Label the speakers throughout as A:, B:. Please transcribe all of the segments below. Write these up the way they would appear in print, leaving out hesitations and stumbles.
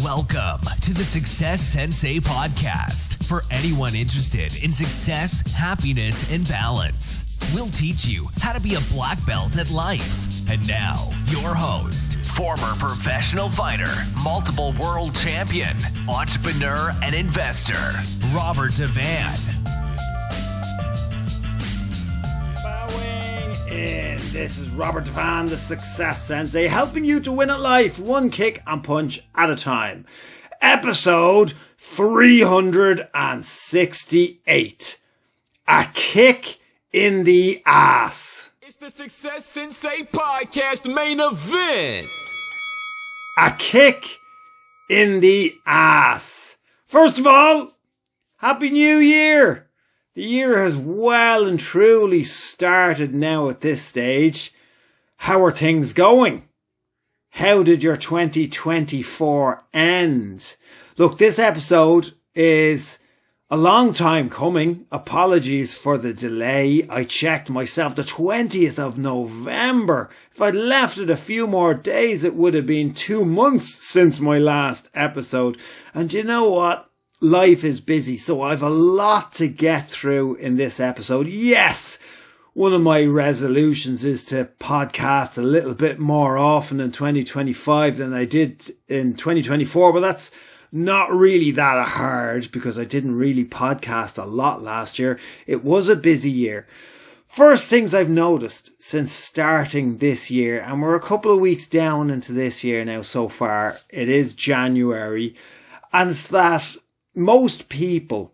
A: Welcome to the Success Sensei podcast for anyone interested in success, happiness, and balance. We'll teach you how to be a black belt at life. And now, your host, former professional fighter, multiple world champion, entrepreneur, and investor, Robert Devane.
B: And this is Robert Devane, the Success Sensei, helping you to win at life, one kick and punch at a time. Episode 368. A kick in the ass.
C: It's the Success Sensei podcast main event.
B: A kick in the ass. First of all, Happy New Year. The year has well and truly started now at this stage. How are things going? How did your 2024 end? Look, this episode is a long time coming. Apologies for the delay. I checked myself, the 20th of November. If I'd left it a few more days, it would have been 2 months since my last episode. And you know what? Life is busy, so I've a lot to get through in this episode. Yes, one of my resolutions is to podcast a little bit more often in 2025 than I did in 2024, but that's not really that hard because I didn't really podcast a lot last year. It was a busy year. First things I've noticed since starting this year, and we're a couple of weeks down into this year now so far, it is January, and it's that most people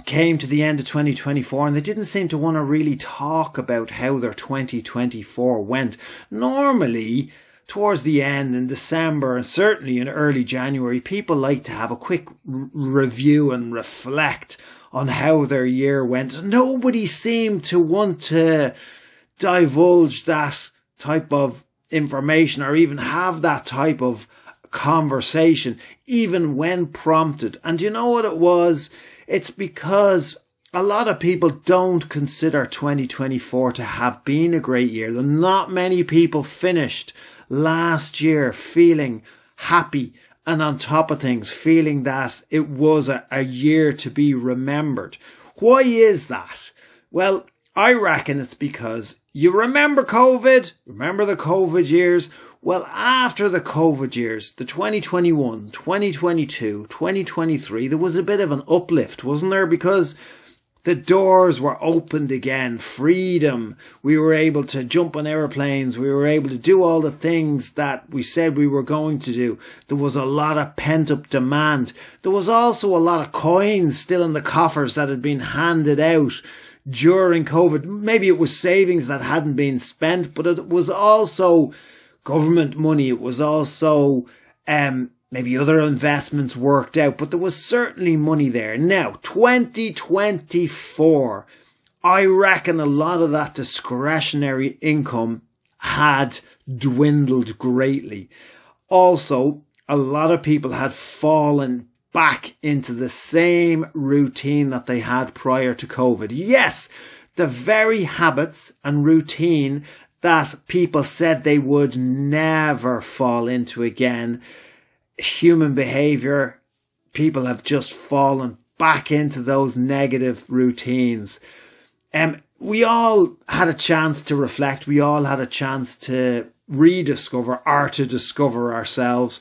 B: came to the end of 2024 and they didn't seem to want to really talk about how their 2024 went. Normally, towards the end in December and certainly in early January, people like to have a quick review and reflect on how their year went. Nobody seemed to want to divulge that type of information or even have that type of conversation, even when prompted. And you know what it was? It's because a lot of people don't consider 2024 to have been a great year. Not many people finished last year feeling happy and on top of things, feeling that it was a year to be remembered. Why is that? Well, I reckon it's because you remember COVID, remember the COVID years. Well, after the COVID years, the 2021, 2022, 2023, there was a bit of an uplift, wasn't there? Because the doors were opened again, freedom. We were able to jump on airplanes. We were able to do all the things that we said we were going to do. There was a lot of pent-up demand. There was also a lot of coins still in the coffers that had been handed out during COVID. Maybe it was savings that hadn't been spent, but it was also government money. It was also maybe other investments worked out, but there was certainly money there. Now, 2024, I reckon a lot of that discretionary income had dwindled greatly. Also, a lot of people had fallen back into the same routine that they had prior to COVID. Yes, the very habits and routine that people said they would never fall into again. Human behavior, people have just fallen back into those negative routines. We all had a chance to reflect. We all had a chance to rediscover or to discover ourselves.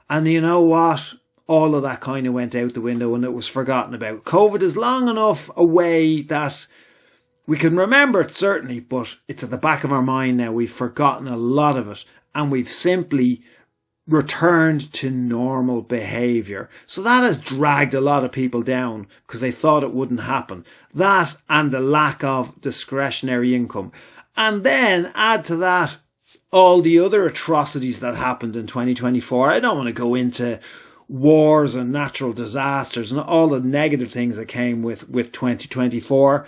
B: And you know what? All of that kind of went out the window and it was forgotten about. COVID is long enough away that we can remember it, certainly, but it's at the back of our mind now. We've forgotten a lot of it and we've simply returned to normal behaviour. So that has dragged a lot of people down because they thought it wouldn't happen. That and the lack of discretionary income. And then add to that all the other atrocities that happened in 2024. I don't want to go into wars and natural disasters and all the negative things that came with 2024.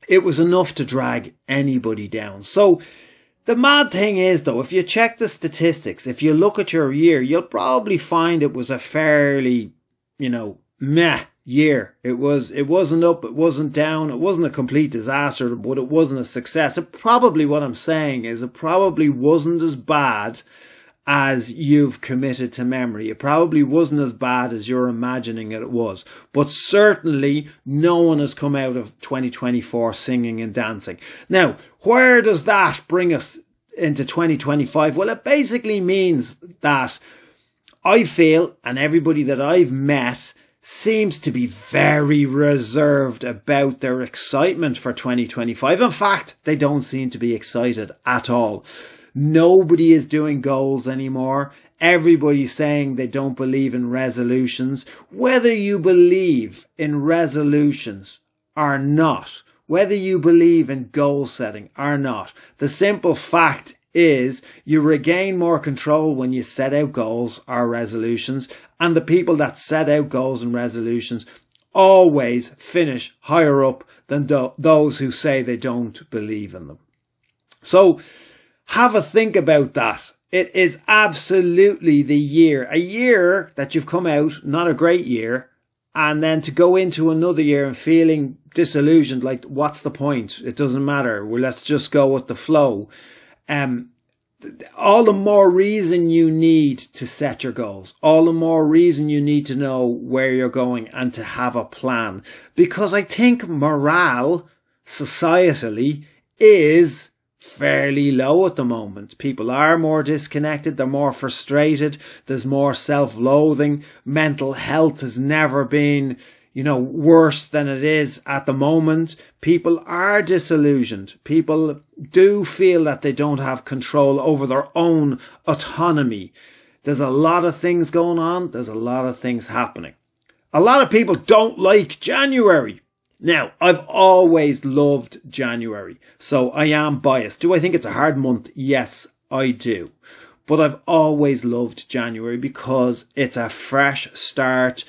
B: It was enough to drag anybody down. So the mad thing is, though, if you check the statistics, if you look at your year, you'll probably find it was a fairly, meh year. It wasn't up, it wasn't down, it wasn't a complete disaster, but it wasn't a success. What I'm saying is it probably wasn't as bad as you've committed to memory. It probably wasn't as bad as you're imagining it was. But certainly no one has come out of 2024 singing and dancing. Now, where does that bring us into 2025? Well, it basically means that I feel, and everybody that I've met seems to be very reserved about their excitement for 2025. In fact, they don't seem to be excited at all. Nobody is doing goals anymore. Everybody's saying they don't believe in resolutions. Whether you believe in resolutions or not, whether you believe in goal setting or not, the simple fact is you regain more control when you set out goals or resolutions, and the people that set out goals and resolutions always finish higher up than those who say they don't believe in them. So have a think about that. It is absolutely the year, a year that you've come out, not a great year, and then to go into another year and feeling disillusioned, like what's the point? It doesn't matter. Well, let's just go with the flow. All the more reason you need to set your goals, all the more reason you need to know where you're going and to have a plan. Because I think morale, societally, is fairly low at the moment. People are more disconnected, they're more frustrated, there's more self-loathing, mental health has never been, worse than it is at the moment. People are disillusioned. People do feel that they don't have control over their own autonomy. There's a lot of things going on. There's a lot of things happening. A lot of people don't like January. Now, I've always loved January, so I am biased. Do I think it's a hard month? Yes, I do. But I've always loved January because it's a fresh start.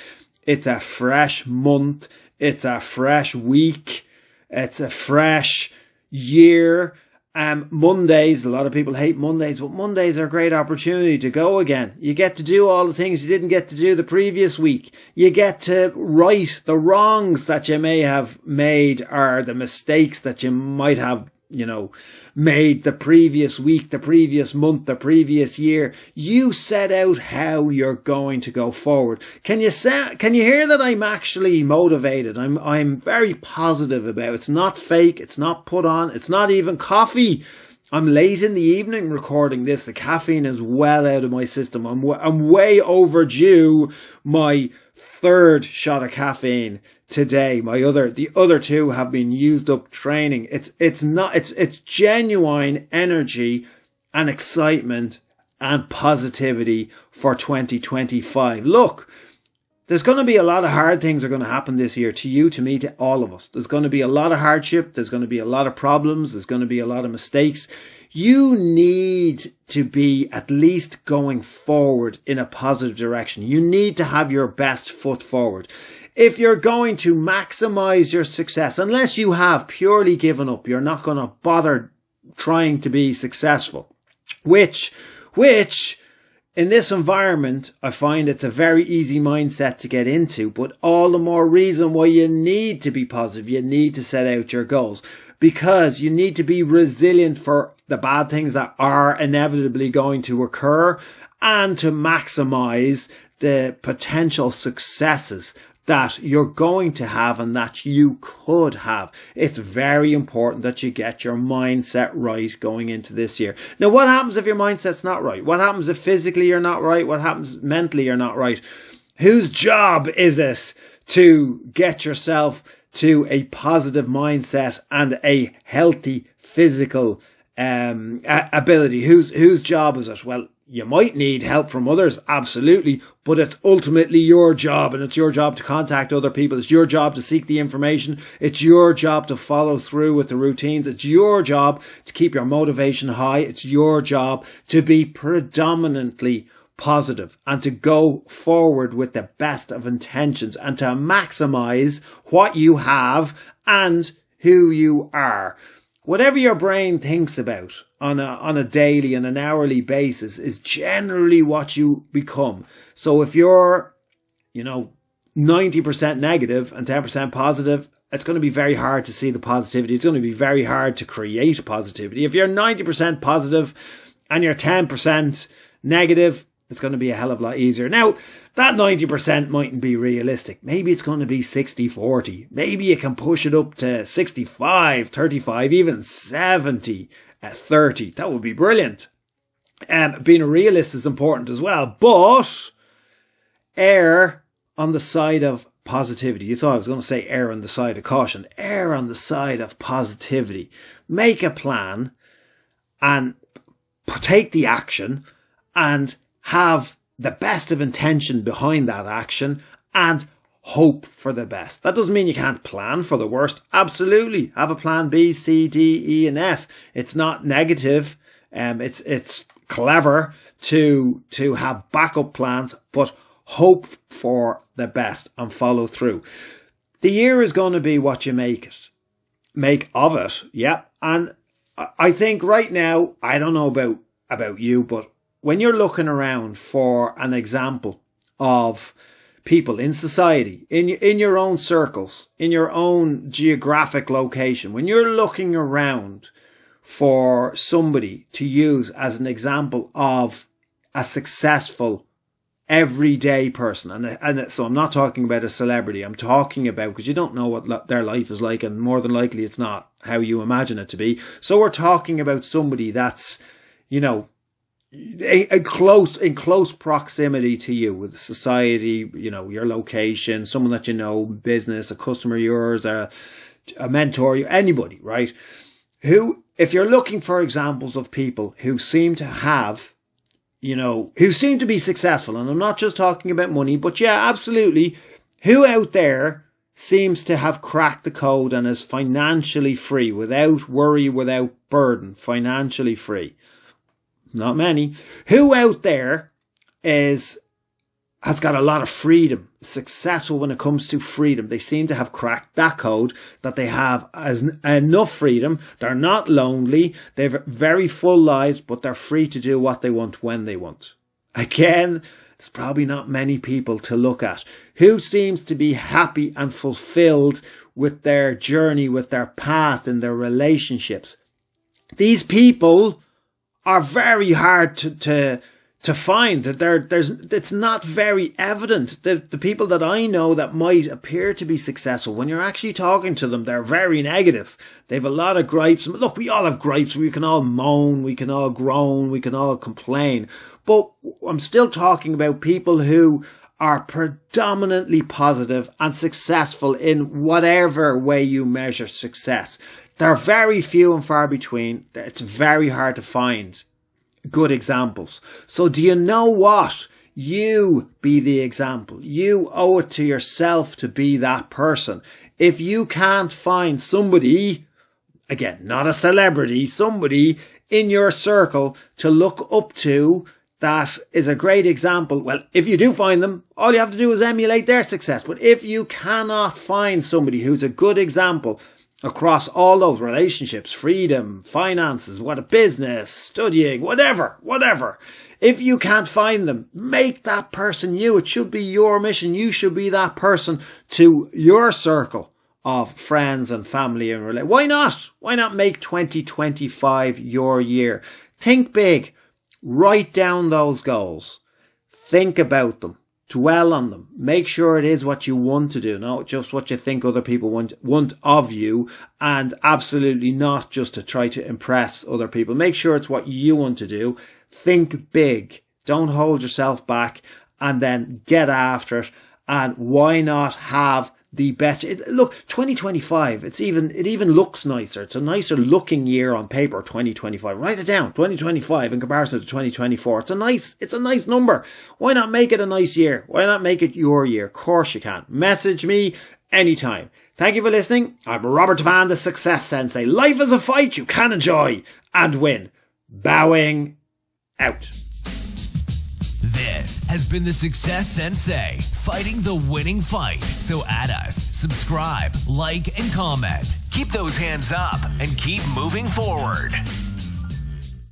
B: It's a fresh month. It's a fresh week. It's a fresh year. Mondays, a lot of people hate Mondays, but Mondays are a great opportunity to go again. You get to do all the things you didn't get to do the previous week. You get to right the wrongs that you may have made or the mistakes that you might have, made the previous week, the previous month, the previous year. You set out how you're going to go forward. Can you hear that I'm actually motivated? I'm very positive about it. It's not fake. It's not put on. It's not even coffee. I'm late in the evening recording this. The caffeine is well out of my system. I'm way overdue my third shot of caffeine today. The other two have been used up training. It's genuine energy and excitement and positivity for 2025. Look, there's going to be a lot of hard things are going to happen this year to you, to me, to all of us. There's going to be a lot of hardship. There's going to be a lot of problems. There's going to be a lot of mistakes. You need to be at least going forward in a positive direction. You need to have your best foot forward. If you're going to maximize your success, unless you have purely given up, you're not going to bother trying to be successful, which in this environment, I find it's a very easy mindset to get into, but all the more reason why you need to be positive. You need to set out your goals because you need to be resilient for the bad things that are inevitably going to occur and to maximize the potential successes that you're going to have and that you could have. It's very important that you get your mindset right going into this year. Now, what happens if your mindset's not right? What happens if physically you're not right? What happens mentally you're not right? Whose job is it to get yourself to a positive mindset and a healthy physical ability? Whose job is it? Well, you might need help from others, absolutely, but it's ultimately your job, and it's your job to contact other people. It's your job to seek the information. It's your job to follow through with the routines. It's your job to keep your motivation high. It's your job to be predominantly positive and to go forward with the best of intentions and to maximize what you have and who you are. Whatever your brain thinks about on a daily and an hourly basis is generally what you become. So if you're, 90% negative and 10% positive, it's going to be very hard to see the positivity. It's going to be very hard to create positivity. If you're 90% positive and you're 10% negative, it's going to be a hell of a lot easier. Now, that 90% mightn't be realistic. Maybe it's going to be 60-40. Maybe you can push it up to 65-35, even 70-30. That would be brilliant. Being a realist is important as well, but err on the side of positivity. You thought I was going to say err on the side of caution. Err on the side of positivity. Make a plan and take the action and have the best of intention behind that action and hope for the best. That doesn't mean you can't plan for the worst. Absolutely. Have a plan B, C, D, E, and F. It's not negative. It's clever to have backup plans, but hope for the best and follow through. The year is going to be what you make of it. Yeah. And I think right now, I don't know about you, but when you're looking around for an example of people in society, in your own circles, in your own geographic location, when you're looking around for somebody to use as an example of a successful everyday person, and so I'm not talking about a celebrity, I'm talking about, because you don't know what their life is like, and more than likely it's not how you imagine it to be. So we're talking about somebody that's, in close proximity to you, with society, your location, someone that business, a customer of yours, a mentor, anybody, right? Who, if you're looking for examples of people who seem to have, who seem to be successful, and I'm not just talking about money, but yeah, absolutely, who out there seems to have cracked the code and is financially free, without worry, without burden, financially free. Not many. Who out there has got a lot of freedom, successful when it comes to freedom? They seem to have cracked that code, that they have enough freedom. They're not lonely. They have very full lives, but they're free to do what they want when they want. Again, there's probably not many people to look at. Who seems to be happy and fulfilled with their journey, with their path and their relationships? These people are very hard to find. It's not very evident. The people that I know that might appear to be successful, when you're actually talking to them, they're very negative. They have a lot of gripes. Look, we all have gripes. We can all moan. We can all groan. We can all complain. But I'm still talking about people who are predominantly positive and successful in whatever way you measure success. They're very few and far between. It's very hard to find good examples. So do you know what? You be the example. You owe it to yourself to be that person. If you can't find somebody, again, not a celebrity, somebody in your circle to look up to that is a great example, well, if you do find them, all you have to do is emulate their success. But if you cannot find somebody who's a good example across all those relationships, freedom, finances, what a business, studying, whatever. If you can't find them, make that person you. It should be your mission. You should be that person to your circle of friends and family and relationships. Why not? Why not make 2025 your year? Think big. Write down those goals. Think about them. Dwell on them. Make sure it is what you want to do, not just what you think other people want of you, and absolutely not just to try to impress other people. Make sure it's what you want to do. Think big. Don't hold yourself back, and then get after it. And why not have the best? Look, 2025, it even looks nicer. It's a nicer looking year on paper, 2025. Write it down, 2025 in comparison to 2024. It's a nice number. Why not make it a nice year? Why not make it your year? Of course you can. Message me anytime. Thank you for listening. I'm Robert Devane, the Success Sensei. Life is a fight you can enjoy and win. Bowing out.
A: This has been the Success Sensei, fighting the winning fight. So add us, subscribe, like, and comment. Keep those hands up and keep moving forward.